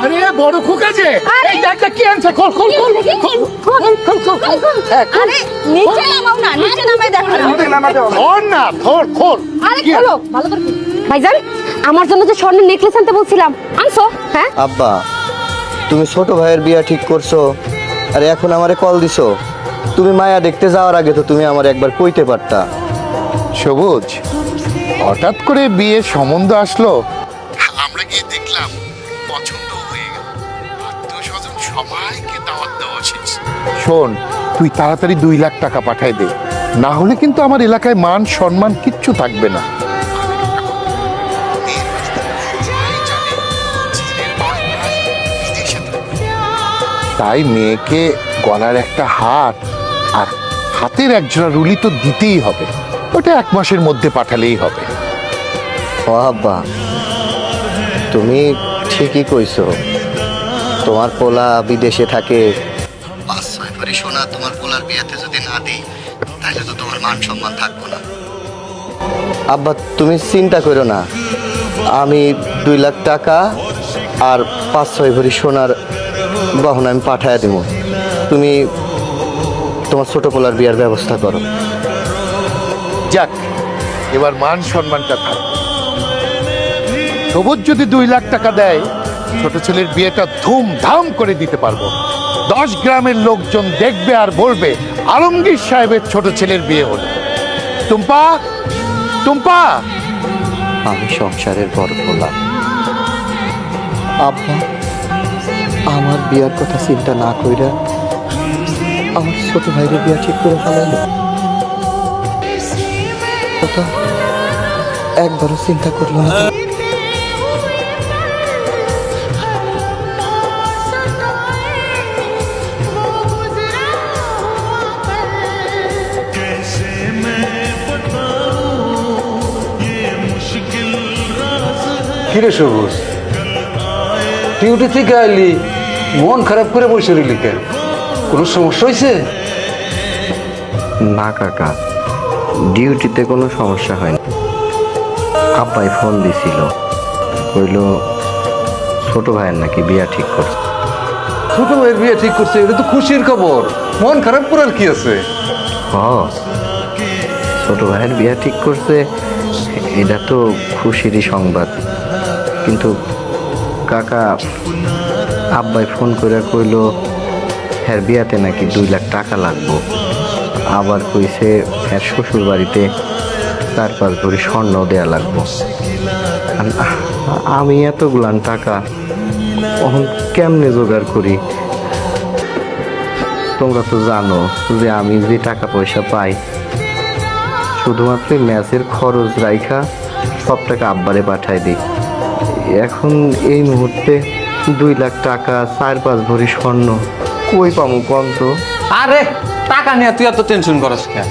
আরে বড় খোকা যে এই দেখটা কি আনছে খোল খোল খোল খোল খোল খোল খোল আরে নিচে নামাও না, নিচে নামাই দেখো না। খোল না খোল খোল আরে খোলো ভালো করে। ভাইজান আমার জন্য যে স্বর্ণের নেকলেস আনতে বলছিলাম আনছো? হ্যাঁ আব্বা তুমি ছোট ভাইয়ের বিয়া ঠিক করছো আর এখন আমারে কল দিছো। তুমি মায়া দেখতে যাওয়ার আগে তো তুমি আমার একবার কইতে পারতা। সবুজ হঠাৎ করে বিয়ে সম্বন্ধ আসলো, আমরা গিয়ে দেখলাম পছন্দ হয়ে গেল। আত্মীয় স্বজন সবাইকে দাওয়াত দেওয়া শেষ। শোন তুই তাড়াতাড়ি 2 লাখ টাকা পাঠাই দে, না হলে কিন্তু আমার এলাকায় মান সম্মান কিচ্ছু থাকবে না। তাই মেয়েকে গলার একটা হার আর হাতের একজোড়া রুলি তো দিতেই হবে, ওটা 1 মাসের মধ্যে পাঠালেই হবে। ও আব্বা তুমি ঠিকই কইছো, তোমার পোলা বিদেশে থাকে, 5-6 ভরি সোনা তোমার পোলার বিয়াতে যদি না দিই তাহলে তো তোমার মান সম্মান থাকবো না। আব্বা তুমি চিন্তা করো না, আমি 2 লাখ টাকা আর 5-6 ভরি সোনার গহনা আমি পাঠায় দেবো। তুমি তোমার ছোট পোলার বিয়ার ব্যবস্থা করো। যাক এবার মান সম্মানটা থাকবে। সবুজ যদি 2 লাখ টাকা দেয় ছোট ছেলের বিয়েটা ধুমধাম করে দিতে পারবো। 10 গ্রামের লোকজন দেখবে আর বলবে আলমগীর সাহেবের ছোট ছেলের বিয়ে হলো। টুম্পা টুম্পা আমি সংসারের বড় পোলা, আব্বা আমার বিয়ার কথা চিন্তা না কইরা আমার ছোট ভাইয়ের বিয়া ঠিক করে ফেলাইল, কথা একবারও চিন্তা করলো না। কিরে সবুজ, ডিউটি থেকে আইলি মন খারাপ করে বসে রইলি কেন? কোনো সমস্যা হয়েছে? না কাকা, ডিউটিতে কোনো সমস্যা হয়নি। আব্বাই ফোন দিছিল, কইল ছোট ভাইয়ের নাকি বিয়া ঠিক করছে। ছোট ভাইয়ের বিয়ে ঠিক করছে, এটা তো খুশির খবর। মন খারাপ করার কি আছে? হ ছোট ভাইয়ের বিয়া ঠিক করছে, এটা তো খুশিরই সংবাদ। কিন্তু কাকা আব্বাই ফোন করে কইল হ্যার বিয়াতে নাকি 2 লাখ টাকা লাগবো, আবার কইছে হ্যার শ্বশুর বাড়িতে 4-5 ভরি স্বর্ণ দেয়া লাগবো। আমি এতগুলান টাকা এখন কেমনে জোগাড় করি? তোমরা তো জানো যে আমি যে টাকা পয়সা পাই শুধুমাত্র ম্যাচের খরচ রাইখা সব টাকা আব্বারে পাঠাই দিই। এখন এই মুহূর্তে 2 লাখ টাকা 4-5 ভরি স্বর্ণ কই পামু কম তো? আরে টাকা নিয়ে তুই এত টেনশন করিস কেন?